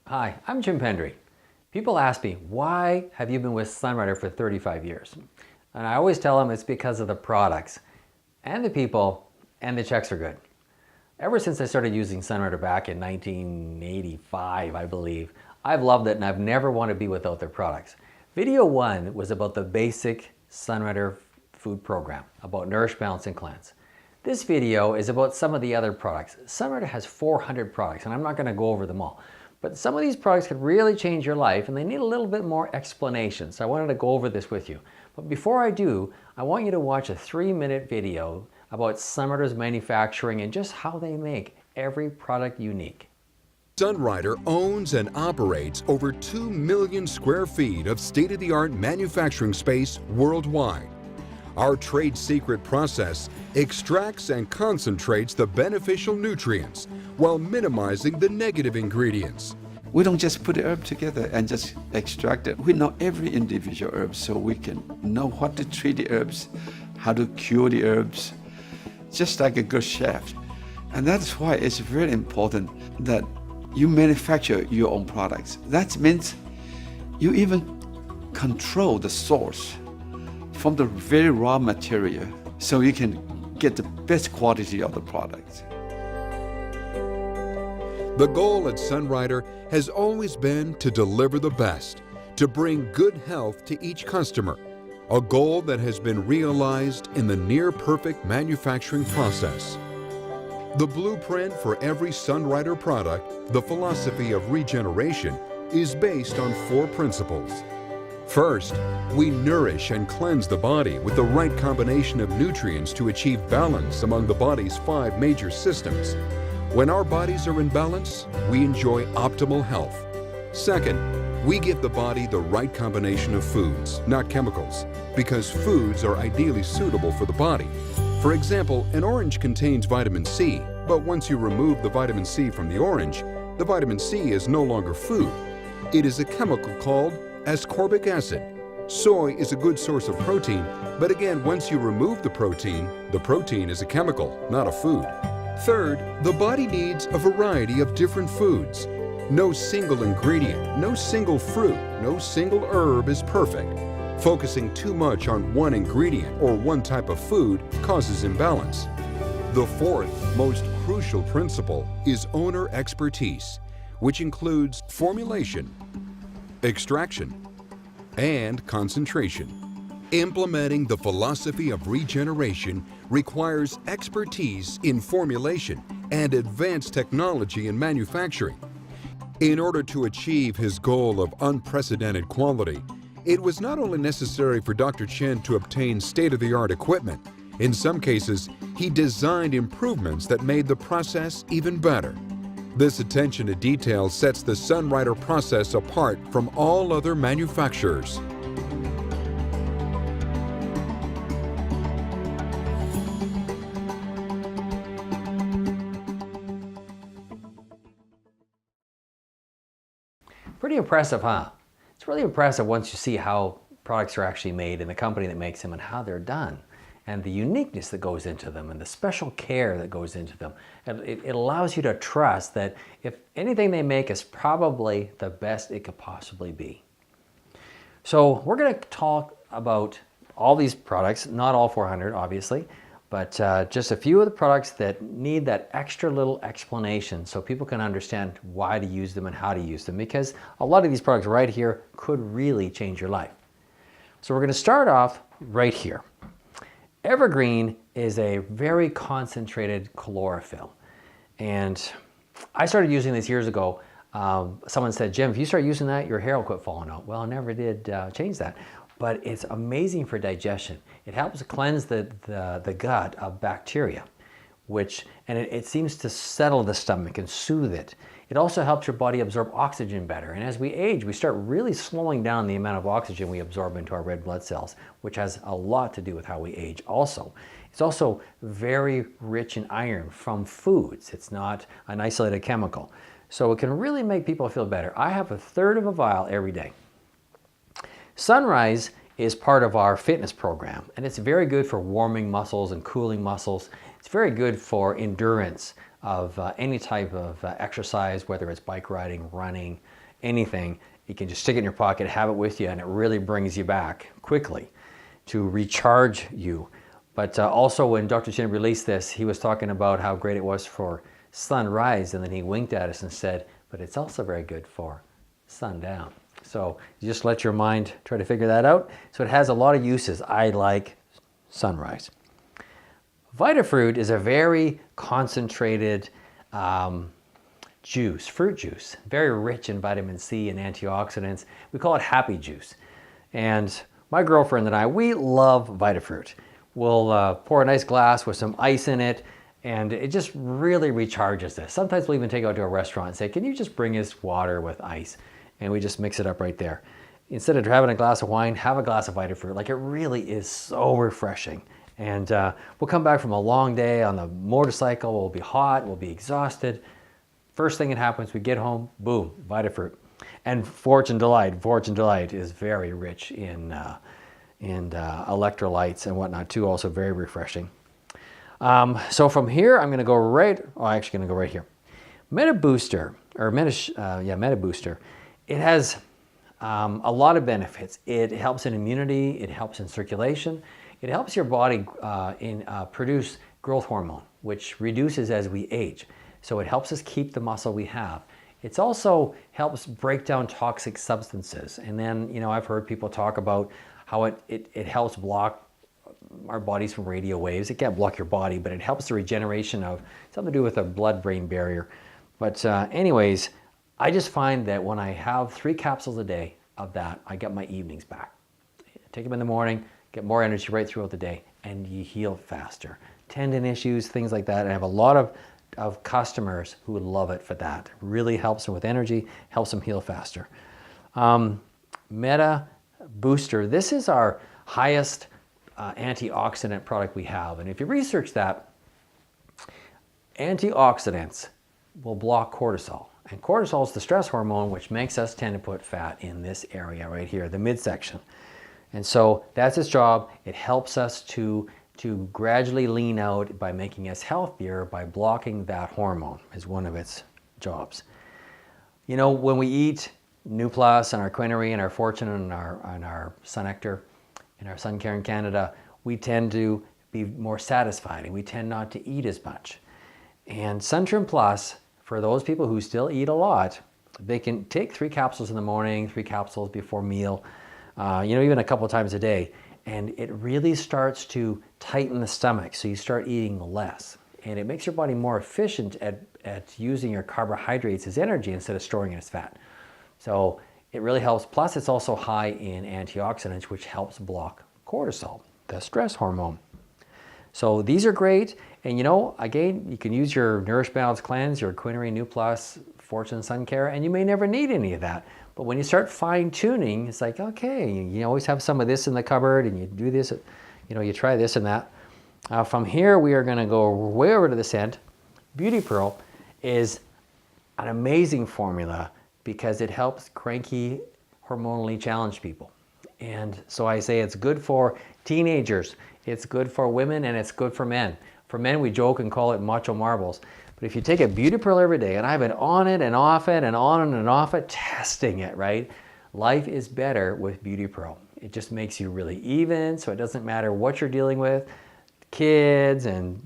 Hi, I'm Jim Pendree. People ask me, why have you been with Sunrider for 35 years? And I always tell them it's because of the products and the people, and the checks are good. Ever since I started using Sunrider back in 1985, I believe, I've loved it and I've never wanted to be without their products. Video 1 was about the basic Sunrider food program, about Nourish, Balance, and Cleanse. This video is about some of the other products. Sunrider has 400 products, and I'm not going to go over them all. But some of these products could really change your life, and they need a little bit more explanation. So I wanted to go over this with you. But before I do, I want you to watch a 3-minute video about Sunrider's manufacturing and just how they make every product unique. Sunrider owns and operates over 2 million square feet of state-of-the-art manufacturing space worldwide. Our trade secret process extracts and concentrates the beneficial nutrients while minimizing the negative ingredients. We don't just put the herb together and just extract it. We know every individual herb so we can know what to treat the herbs, how to cure the herbs, just like a good chef. And that's why it's very important that you manufacture your own products. That means you even control the source from the very raw material so you can get the best quality of the product. The goal at Sunrider has always been to deliver the best, to bring good health to each customer, a goal that has been realized in the near-perfect manufacturing process. The blueprint for every Sunrider product, the philosophy of regeneration, is based on 4 principles. First, we nourish and cleanse the body with the right combination of nutrients to achieve balance among the body's 5 major systems. When our bodies are in balance, we enjoy optimal health. Second, we give the body the right combination of foods, not chemicals, because foods are ideally suitable for the body. For example, an orange contains vitamin C, but once you remove the vitamin C from the orange, the vitamin C is no longer food. It is a chemical called ascorbic acid. Soy is a good source of protein, but again, once you remove the protein is a chemical, not a food. Third, the body needs a variety of different foods. No single ingredient, no single fruit, no single herb is perfect. Focusing too much on one ingredient or one type of food causes imbalance. The 4th, most crucial principle is owner expertise, which includes formulation, extraction, and concentration. Implementing the philosophy of regeneration requires expertise in formulation and advanced technology in manufacturing. In order to achieve his goal of unprecedented quality, it was not only necessary for Dr. Chen to obtain state-of-the-art equipment. In some cases, he designed improvements that made the process even better. This attention to detail sets the Sunrider process apart from all other manufacturers. Pretty impressive, huh? It's really impressive once you see how products are actually made and the company that makes them and how they're done, and the uniqueness that goes into them and the special care that goes into them. And it allows you to trust that if anything they make is probably the best it could possibly be. So we're going to talk about all these products, not all 400 obviously, but just a few of the products that need that extra little explanation so people can understand why to use them and how to use them, because a lot of these products right here could really change your life. So we're going to start off right here. Evergreen is a very concentrated chlorophyll, and I started using this years ago. Someone said, Jim, if you start using that, your hair will quit falling out. Well, I never did change that, but it's amazing for digestion. It helps cleanse the gut of bacteria, and it seems to settle the stomach and soothe it. It also helps your body absorb oxygen better. And as we age, we start really slowing down the amount of oxygen we absorb into our red blood cells, which has a lot to do with how we age also. It's also very rich in iron from foods. It's not an isolated chemical. So it can really make people feel better. I have 1/3 of a vial every day. Sunrise is part of our fitness program, and it's very good for warming muscles and cooling muscles. It's very good for endurance, of any type of exercise, whether it's bike riding, running, anything. You can just stick it in your pocket, have it with you, and it really brings you back quickly to recharge you. But also when Dr. Chin released this, he was talking about how great it was for sunrise, and then he winked at us and said, but it's also very good for sundown. So you just let your mind try to figure that out. So it has a lot of uses. I like sunrise. Vitafruit is a very concentrated juice, fruit juice, very rich in vitamin C and antioxidants. We call it happy juice. And my girlfriend and I, we love Vitafruit. We'll pour a nice glass with some ice in it, and it just really recharges us. Sometimes we'll even take it out to a restaurant and say, can you just bring us water with ice? And we just mix it up right there. Instead of having a glass of wine, have a glass of Vitafruit. Like, it really is so refreshing. And we'll come back from a long day on the motorcycle. We'll be hot, we'll be exhausted. First thing that happens, we get home, boom, Vitafruit. And Fortune Delight is very rich in electrolytes and whatnot too, also very refreshing. So from here, I'm gonna go right, actually gonna go right here. Meta Booster, Meta Booster, it has a lot of benefits. It helps in immunity, it helps in circulation, it helps your body produce growth hormone, which reduces as we age. So it helps us keep the muscle we have. It also helps break down toxic substances. And then, you know, I've heard people talk about how it helps block our bodies from radio waves. It can't block your body, but it helps the regeneration of something to do with a blood-brain barrier. But anyways, I just find that when I have 3 capsules a day of that, I get my evenings back. Take them in the morning, get more energy right throughout the day, and you heal faster. Tendon issues, things like that. I have a lot of customers who love it for that. It really helps them with energy, helps them heal faster. Meta Booster, this is our highest antioxidant product we have. And if you research that, antioxidants will block cortisol. And cortisol is the stress hormone, which makes us tend to put fat in this area right here, the midsection. And so that's its job. It helps us to gradually lean out by making us healthier by blocking that hormone is one of its jobs. You know, when we eat Nuplus and our Quinary and our Fortune and our Sun Nectar and our Sun Care in Canada, we tend to be more satisfied and we tend not to eat as much. And Suntrim Plus, for those people who still eat a lot, they can take 3 capsules in the morning, 3 capsules before meal, you know, even a couple times a day. And it really starts to tighten the stomach, so you start eating less. And it makes your body more efficient at using your carbohydrates as energy instead of storing it as fat. So it really helps. Plus, it's also high in antioxidants, which helps block cortisol, the stress hormone. So these are great. And you know, again, you can use your Nourish Balance Cleanse, your Quinary, Nuplus, Fortune Sun Care, and you may never need any of that. But when you start fine tuning, it's like, okay, you always have some of this in the cupboard and you do this, you know, you try this and that. From here, we are gonna go way over to this end. Beauty Pearl is an amazing formula because it helps cranky, hormonally challenged people. And so I say it's good for teenagers, it's good for women, and it's good for men. For men, we joke and call it macho marbles. But if you take a Beauty Pearl every day, and I've been on it and off it and on and off it, testing it, right? Life is better with Beauty Pearl. It just makes you really even, so it doesn't matter what you're dealing with, kids and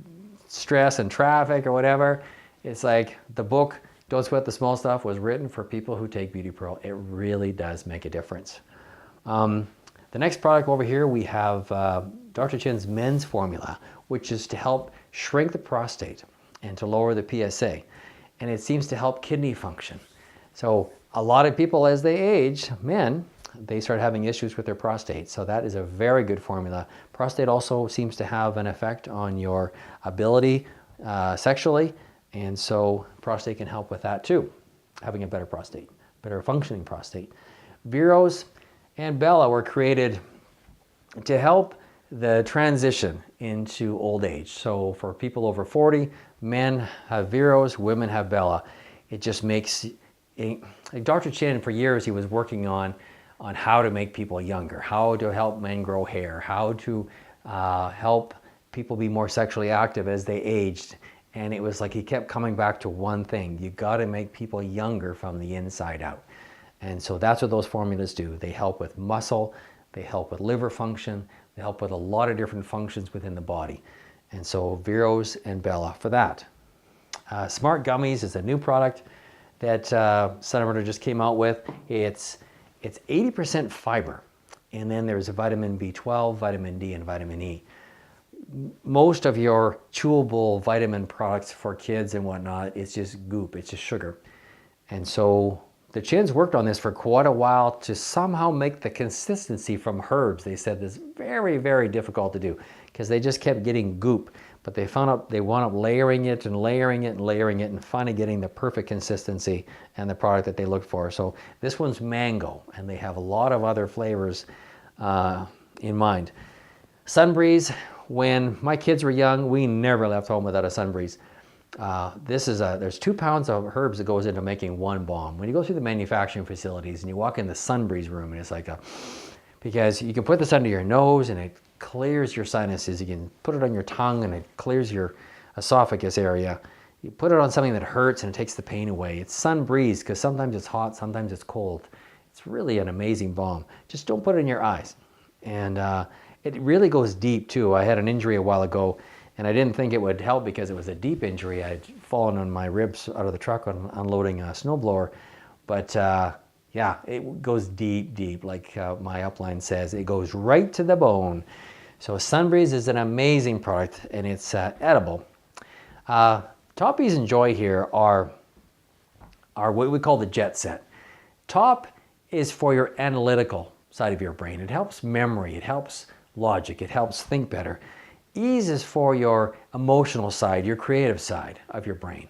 stress and traffic or whatever. It's like the book, Don't Sweat the Small Stuff, was written for people who take Beauty Pearl. It really does make a difference. The next product over here, we have Dr. Chin's men's formula, which is to help shrink the prostate and to lower the PSA. And it seems to help kidney function. So a lot of people, as they age, men, they start having issues with their prostate. So that is a very good formula. Prostate also seems to have an effect on your ability sexually. And so prostate can help with that too, having a better prostate, better functioning prostate. Viros and Bella were created to help the transition into old age. So for people over 40, men have Viros, women have Bella. It just makes, like Dr. Chin, for years, he was working on how to make people younger, how to help men grow hair, how to help people be more sexually active as they aged. And it was like he kept coming back to one thing. You got to make people younger from the inside out. And so that's what those formulas do. They help with muscle, they help with liver function, they help with a lot of different functions within the body. And so Vero's and Bella for that. Smart Gummies is a new product that Sunrider just came out with. It's 80% fiber. And then there's a vitamin B12, vitamin D, and vitamin E. Most of your chewable vitamin products for kids and whatnot, it's just goop, it's just sugar. And so the Chins worked on this for quite a while to somehow make the consistency from herbs. They said this very, very difficult to do because they just kept getting goop. But they found out they wound up layering it and layering it and layering it and finally getting the perfect consistency and the product that they looked for. So this one's mango, and they have a lot of other flavors in mind. Sunbreeze, when my kids were young, we never left home without a Sunbreeze. There's 2 pounds of herbs that goes into making one balm. When you go through the manufacturing facilities and you walk in the Sunbreeze room, and it's like because you can put this under your nose and it clears your sinuses. You can put it on your tongue and it clears your esophagus area. You put it on something that hurts and it takes the pain away. It's Sunbreeze because sometimes it's hot, sometimes it's cold. It's really an amazing balm. Just don't put it in your eyes. And it really goes deep too. I had an injury a while ago and I didn't think it would help because it was a deep injury. I'd fallen on my ribs out of the truck on unloading a snowblower. But yeah, it goes deep, deep. Like my upline says, it goes right to the bone. So Sunbreeze is an amazing product and it's edible. Top Ease and Joy here are what we call the jet set. Top is for your analytical side of your brain. It helps memory, it helps logic, it helps think better. Ease is for your emotional side, your creative side of your brain.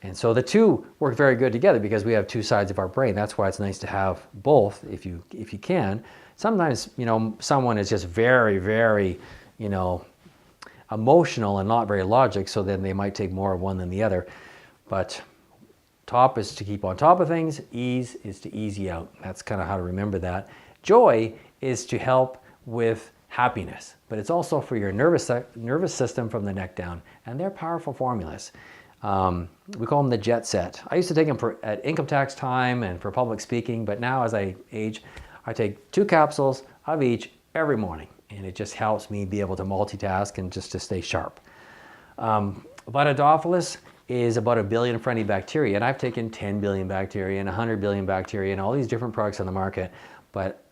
And so the two work very good together because we have two sides of our brain. That's why it's nice to have both if you can. Sometimes, someone is just very, very, emotional and not very logic, so then they might take more of one than the other. But top is to keep on top of things, ease is to ease you out. That's kind of how to remember that. Joy is to help with happiness, but it's also for your nervous system from the neck down, and they're powerful formulas. We call them the jet set. I used to take them at income tax time and for public speaking, but now as I age, I take 2 capsules of each every morning, and it just helps me be able to multitask and just to stay sharp. Vitadophilus is about 1 billion friendly bacteria, and I've taken 10 billion bacteria and 100 billion bacteria and all these different products on the market, but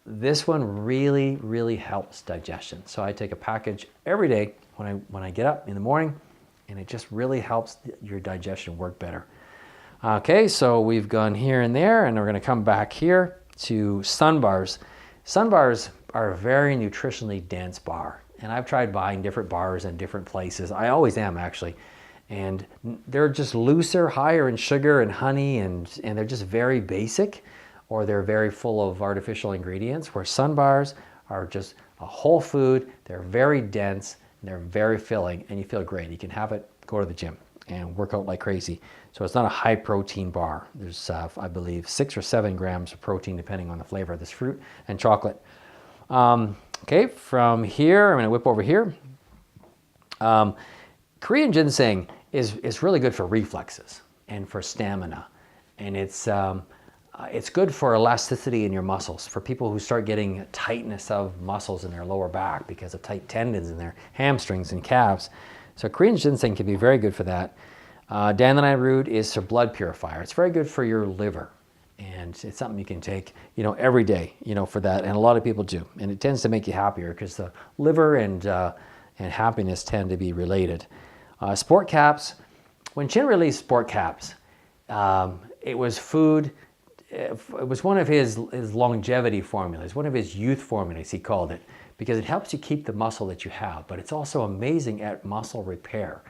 this one really, really helps digestion. So I take a package every day when I get up in the morning, and it just really helps your digestion work better. Okay, so we've gone here and there, and we're going to come back here to Sun Bars. Sun Bars are a very nutritionally dense bar, and I've tried buying different bars in different places. I always am, actually. And they're just looser, higher in sugar and honey, and they're just very basic, or they're very full of artificial ingredients, where Sun Bars are just a whole food. They're very dense, and they're very filling, and you feel great. You can have it, go to the gym, and work out like crazy. So it's not a high protein bar. There's, I believe, 6 or 7 grams of protein, depending on the flavor of this fruit and chocolate. Okay, from here, I'm gonna whip over here. Korean ginseng is really good for reflexes and for stamina. And it's good for elasticity in your muscles, for people who start getting tightness of muscles in their lower back because of tight tendons in their hamstrings and calves. So Korean ginseng can be very good for that. Dandelion root is a blood purifier. It's very good for your liver, and it's something you can take, every day, for that. And a lot of people do, and it tends to make you happier because the liver and happiness tend to be related. Sport caps. When Chin released sport caps, it was food. It was one of his longevity formulas, one of his youth formulas, he called it, because it helps you keep the muscle that you have, but it's also amazing at muscle repair.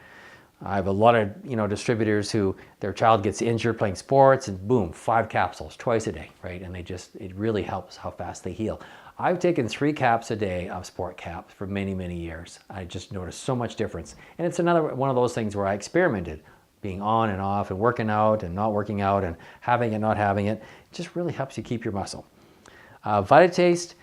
I have a lot of distributors who their child gets injured playing sports, and boom, 5 capsules twice a day, right? And it really helps how fast they heal. I've taken 3 caps a day of sport caps for many, many years. I just noticed so much difference. And it's another one of those things where I experimented, being on and off and working out and not working out and having it, not having it. It just really helps you keep your muscle. Vitataste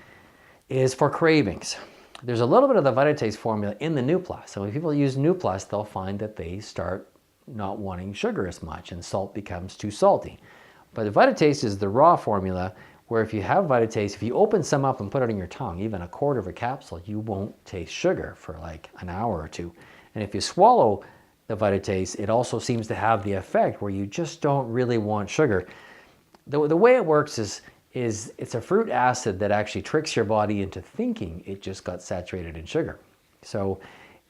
is for cravings. there's a little bit of the Vitataste formula in the New Plus. So when people use New Plus, they'll find that they start not wanting sugar as much and salt becomes too salty. But the Vitataste is the raw formula where if you have Vitataste, if you open some up and put it on your tongue, even a quarter of a capsule, you won't taste sugar for like an hour or two. And if you swallow the Vitataste, it also seems to have the effect where you just don't really want sugar. The way it works is it's a fruit acid that actually tricks your body into thinking it just got saturated in sugar. So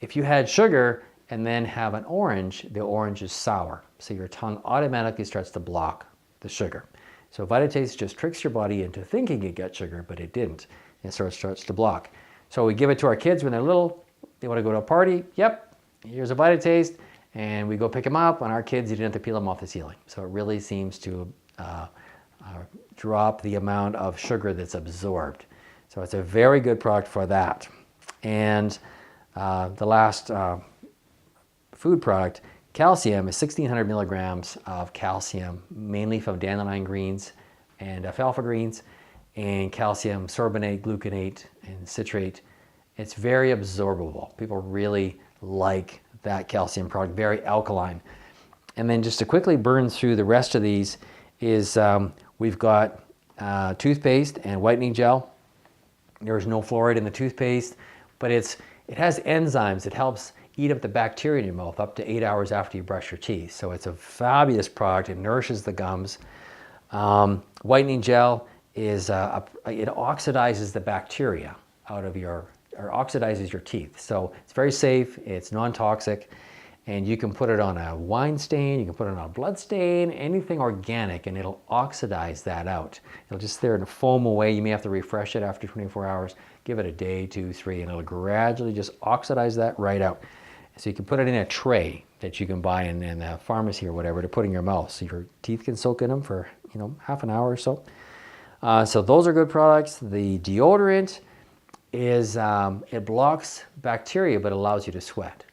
if you had sugar and then have an orange, the orange is sour. So your tongue automatically starts to block the sugar. So Vitataste just tricks your body into thinking it got sugar, but it didn't. And so it starts to block. So we give it to our kids when they're little. They want to go to a party. Yep, here's a Vitataste. And we go pick them up. On our kids, you didn't have to peel them off the ceiling. So it really seems to drop the amount of sugar that's absorbed. So it's a very good product for that. And the last food product, calcium, is 1,600 milligrams of calcium, mainly from dandelion greens and alfalfa greens, and calcium sorbonate, gluconate, and citrate. It's very absorbable. People really like that calcium product, very alkaline. And then just to quickly burn through the rest of these is we've got toothpaste and whitening gel. There's no fluoride in the toothpaste, but it has enzymes. It helps eat up the bacteria in your mouth up to 8 hours after you brush your teeth. So it's a fabulous product. It nourishes the gums. Whitening gel is it oxidizes the bacteria out of or oxidizes your teeth. So it's very safe, it's non-toxic, and you can put it on a wine stain, you can put it on a blood stain, anything organic, and it'll oxidize that out. It'll just sit there and foam away. You may have to refresh it after 24 hours. Give it a day, 2, 3, and it'll gradually just oxidize that right out. So you can put it in a tray that you can buy in a pharmacy or whatever to put in your mouth, so your teeth can soak in them for half an hour or so. So those are good products. The deodorant is it blocks bacteria but allows you to sweat,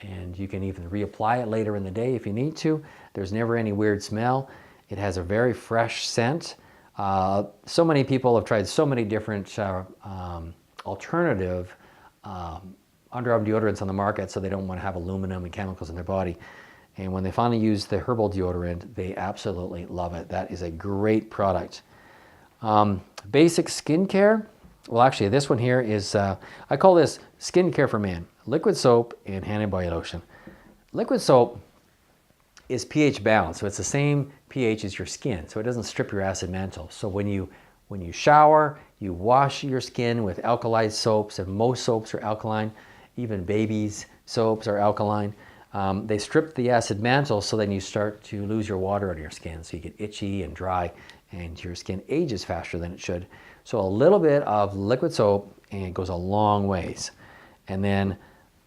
and you can even reapply it later in the day if you need to. There's never any weird smell. It has a very fresh scent. So many people have tried so many different alternative underarm deodorants on the market, so they don't want to have aluminum and chemicals in their body. And when they finally use the herbal deodorant, they absolutely love it. That is a great product. Basic skincare. Well, actually, this one here is, I call this skincare for men. Liquid soap and hand and body lotion. Liquid soap is pH balanced, so it's the same pH as your skin, so it doesn't strip your acid mantle. So when you shower, you wash your skin with alkalized soaps, and most soaps are alkaline. Even babies' soaps are alkaline. They strip the acid mantle, so then you start to lose your water out of your skin, so you get itchy and dry, and your skin ages faster than it should. So a little bit of liquid soap, and it goes a long ways. And then,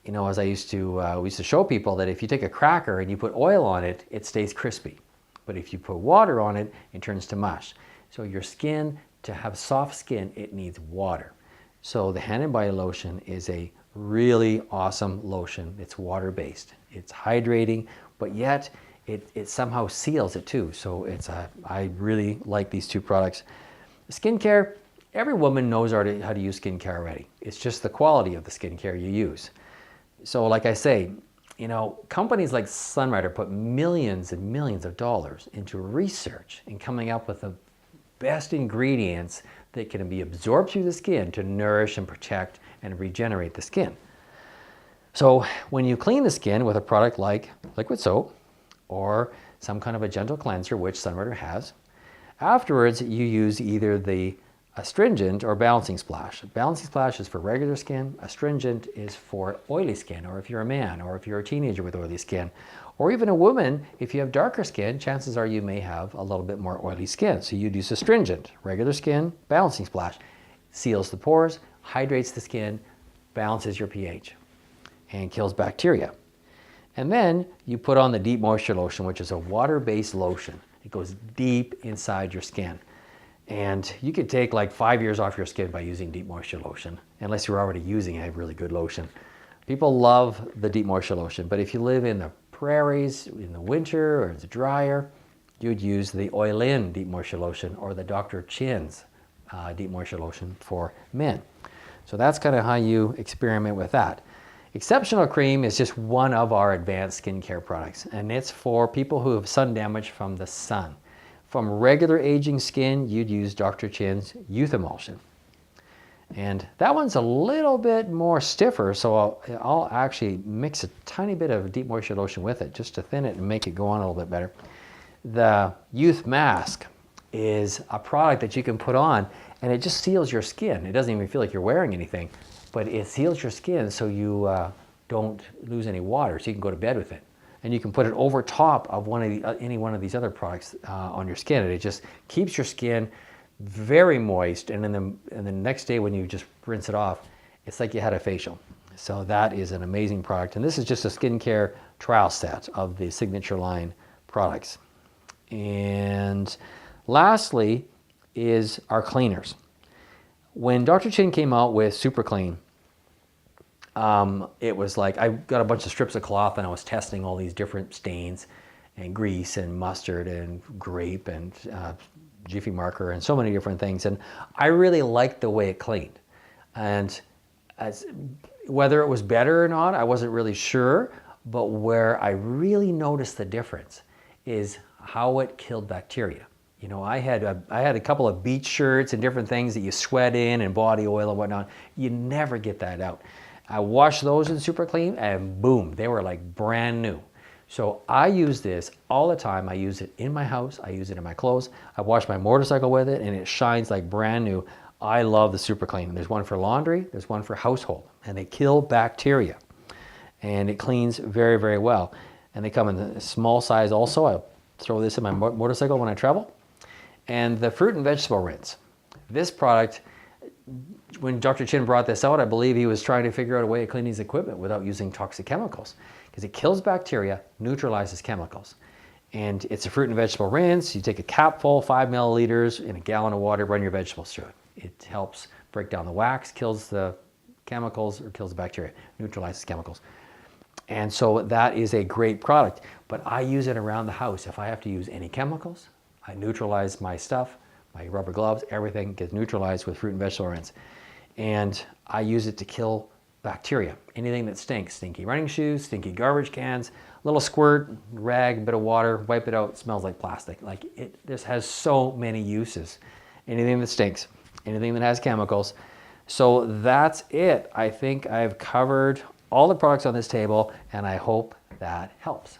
as we used to show people that if you take a cracker and you put oil on it, it stays crispy. But if you put water on it, it turns to mush. So your skin, to have soft skin, it needs water. So the hand and body lotion is a really awesome lotion. It's water-based. It's hydrating, but yet it somehow seals it too. So I really like these two products. Skincare, every woman knows how to use skincare already. It's just the quality of the skincare you use. So like I say, companies like Sunrider put millions and millions of dollars into research and coming up with the best ingredients that can be absorbed through the skin to nourish and protect and regenerate the skin. So when you clean the skin with a product like liquid soap or some kind of a gentle cleanser, which Sunrider has, afterwards you use either the astringent or balancing splash. Balancing splash is for regular skin. Astringent is for oily skin, or if you're a man, or if you're a teenager with oily skin, or even a woman, if you have darker skin, chances are you may have a little bit more oily skin. So you'd use astringent. Regular skin, balancing splash. Seals the pores, hydrates the skin, balances your pH, and kills bacteria. And then you put on the deep moisture lotion, which is a water-based lotion. It goes deep inside your skin. And you could take like 5 years off your skin by using deep moisture lotion, unless you're already using a really good lotion. People love the deep moisture lotion, but if you live in the prairies in the winter or it's drier, you'd use the Oil-In deep moisture lotion or the Dr. Chin's deep moisture lotion for men. So that's kind of how you experiment with that. Exceptional Cream is just one of our advanced skincare products, and it's for people who have sun damage from the sun. From regular aging skin, you'd use Dr. Chin's Youth Emulsion. And that one's a little bit more stiffer, so I'll actually mix a tiny bit of deep moisture lotion with it just to thin it and make it go on a little bit better. The Youth Mask is a product that you can put on and it just seals your skin. It doesn't even feel like you're wearing anything, but it seals your skin so you don't lose any water, so you can go to bed with it. And you can put it over top of any one of these other products on your skin, and it just keeps your skin very moist, and then the next day when you just rinse it off, it's like you had a facial. So that is an amazing product, and this is just a skincare trial set of the Signature line products. And lastly is our cleaners. When Dr. Chin came out with Super Clean, it was like I got a bunch of strips of cloth and I was testing all these different stains and grease and mustard and grape and Jiffy marker and so many different things, and I really liked the way it cleaned. And whether it was better or not, I wasn't really sure, but where I really noticed the difference is how it killed bacteria. You know, I had a couple of beach shirts and different things that you sweat in and body oil and whatnot. You never get that out. I washed those in Super Clean and boom, they were like brand new. So I use this all the time. I use it in my house. I use it in my clothes. I wash my motorcycle with it and it shines like brand new. I love the Super Clean. There's one for laundry, there's one for household, and they kill bacteria. And it cleans very, very well. And they come in a small size also. I throw this in my motorcycle when I travel. And the fruit and vegetable rinse. This product, when Dr. Chin brought this out, I believe he was trying to figure out a way of cleaning his equipment without using toxic chemicals, because it kills bacteria, neutralizes chemicals. And it's a fruit and vegetable rinse. You take a capful, 5 milliliters in a gallon of water, run your vegetables through it. It helps break down the wax, kills the chemicals, or kills the bacteria, neutralizes chemicals. And so that is a great product, but I use it around the house. If I have to use any chemicals, I neutralize my stuff, my rubber gloves, everything gets neutralized with fruit and vegetable rinse. And I use it to kill bacteria, anything that stinks, stinky running shoes, stinky garbage cans, little squirt, rag, bit of water, wipe it out, it smells like plastic. Like this has so many uses. Anything that stinks, anything that has chemicals. So that's it. I think I've covered all the products on this table and I hope that helps.